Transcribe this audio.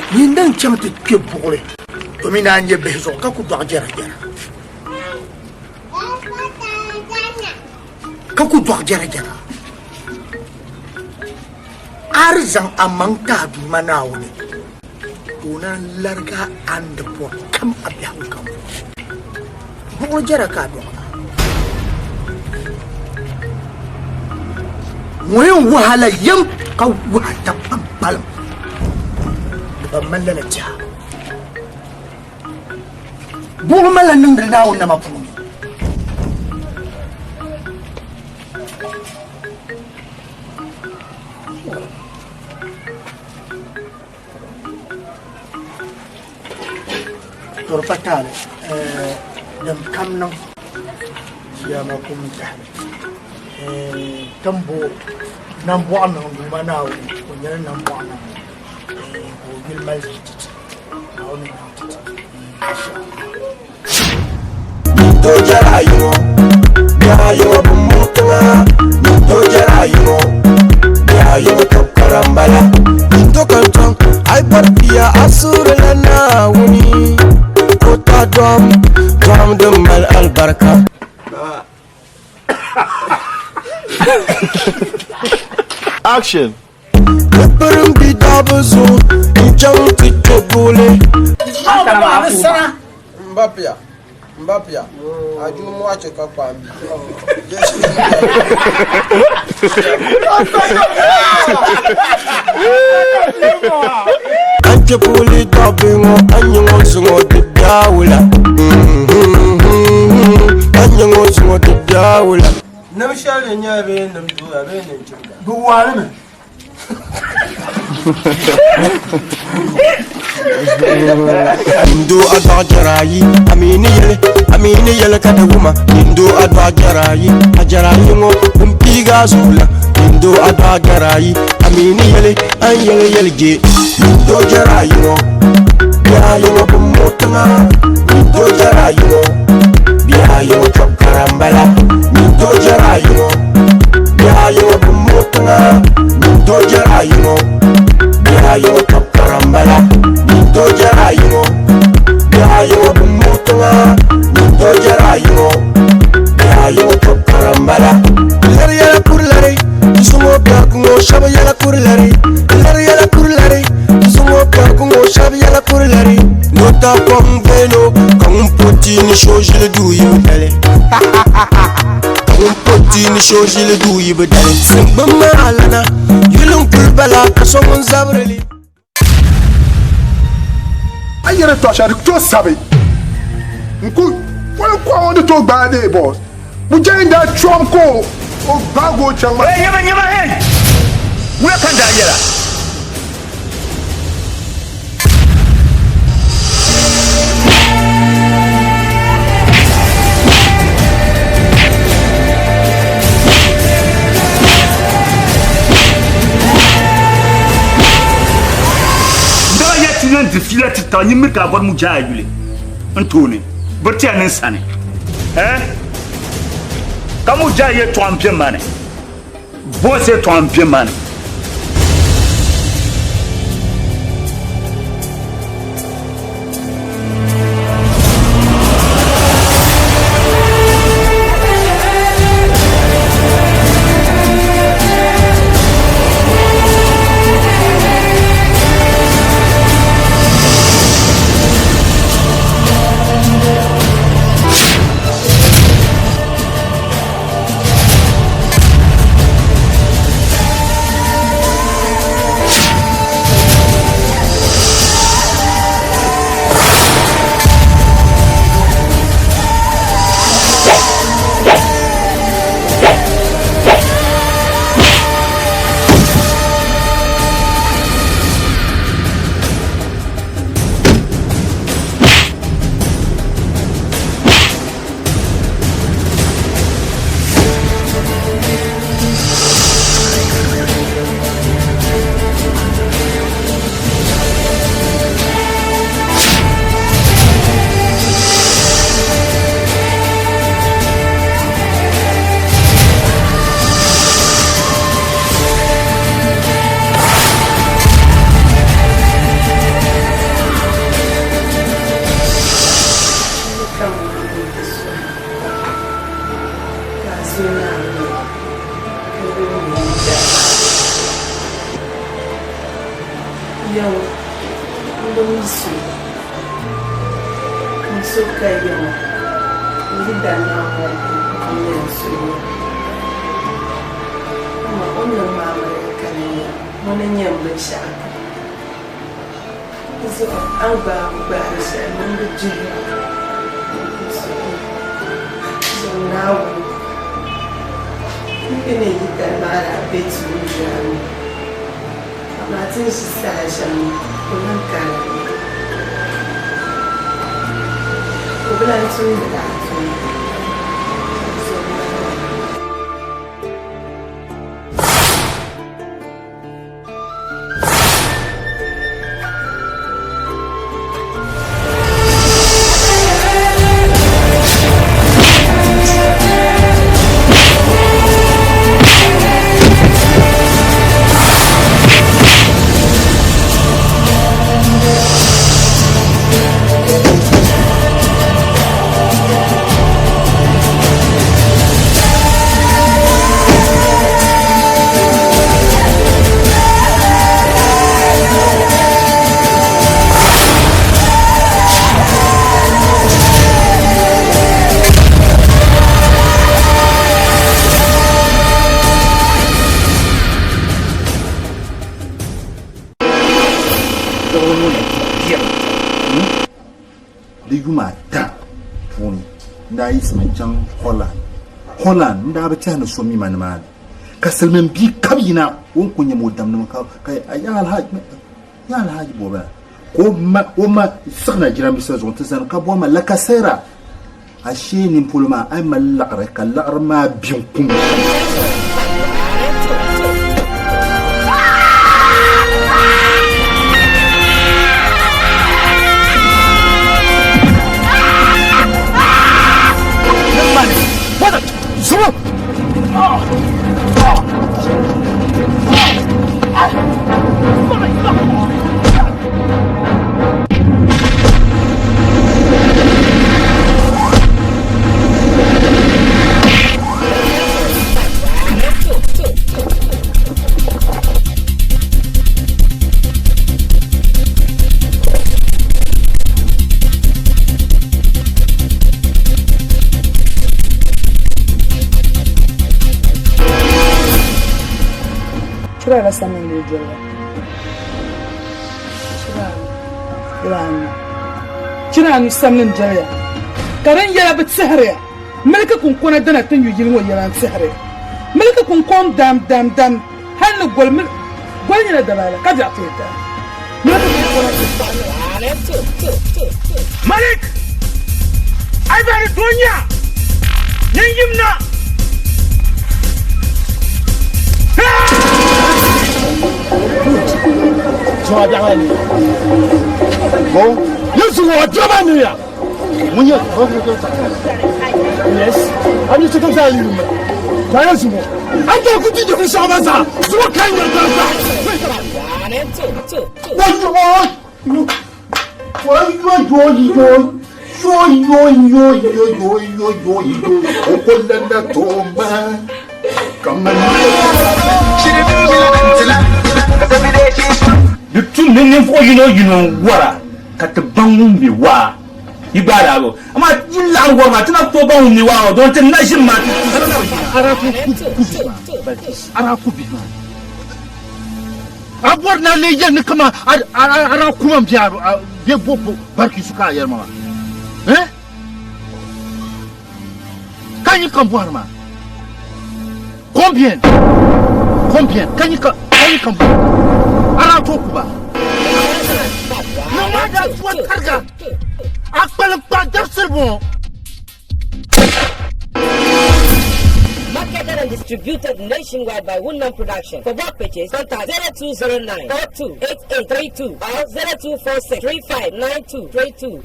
Yindan chang ti ke bugule. Domina nye bezo ka ku dwa jara jara. Ka ku dwa jara jara. Arzan amanta bi manawuni. Tunan larga and por kam abya kam. Bugule jara ka do. Wayan wahala yam ka wata babbalam. Bamman na ja. Bugu mala nung daw na mapuni. Torpatale dam kam nang siya makumita. Tambo nambo anang manaw kunya nambo anang gil maljitit awni to jarayo yayo bumutla to jarayo yayo to karambala to kanton ay barbiya asura na wuni ko ta dum mal albarka Action. Leperim bidabuzo, injam kitobole. Mbapia. Aju mwache kakwambi. Anje puli dabingo, anyo zungo dibiawula. Anyo zungo dibiawula. Namshale nyabe namdu abe namchunga. Buwale Indo adwa jarayi amini yele kadaguma Indo adwa jarayi ajarayi ngo umpiga zula Indo adwa jarayi amini yele yele ge Indo jarayi ngo biya ngo bumutanga Indo jarayi ngo biya ngo chokarambala Indo jarayi ngo biya ngo bumutanga Indo jarayi ngo biya ngo chokarambala Nindo jarayo, jarayo bumutunga. Nindo jarayo, jarayo chokarambala. Lari yala kurlari, isungo pyakungo shabi yala kurlari. Lari yala kurlari, isungo pyakungo shabi yala kurlari. Nota pongveno, kampoti ni shoji le duyi budale. Kampoti ni shoji le duyi budale. Simbama alana, yulung kulbala kasongon zabreli. Ayere to ashari to sabe nku wala kwa wonde to gbade boss mu jeng da Trump ko o bago chama nyama hen. Wula kan da yara. De filet ta nyimir ka gor mu jaayule antone berti anen sane kamu jaaye to ampie mane bo se to ampie mane Young, Indonesia. I'm so glad young. We did that now, I'm on your mama, one in your bishop. So I'm glad I'm the junior. So now, you can eat that matter a bit to me. Martin Station, Ulanka. Ublantu that. Liguma ta puni nda is manchang Holland nda ba ta na so mi man man kasalmen bi kabina won kunya modam na ka ya alhaji boba ko ma sakna jira mi sazon ta san ka bo ma la kasera ashe nin pulma ay malaqra kallar ma bin kum Kira sanin da jira. Kira ni sanin jira. Karan yara bit sihriya. Malaka kun kona dana tan yu yilwa yara sihriya. Malaka kun kom dam hannu gol yana da bala kaja ta. Malaka kun kona Malik! Ai bari dunya. Yan yimna. Bon, you see what Germany? When you yes, I'm just going to tell you. I don't continue to show us. So what kind of the two million for you know what? Cut the bone me wa. You got out. I'm not you long what I not for bone me wow. Don't tell nation man. I want na legend kama ara kuma mja be bobo barki suka yar mama. Eh? Kan yi kan voir ma. Combien? Kan yi kan ara to ku ba. No matter what karga. Akbal pa darselbo. Marketed and distributed nationwide by Woodman Production. For work purchase, contact 0209 428832 or 0246 359232.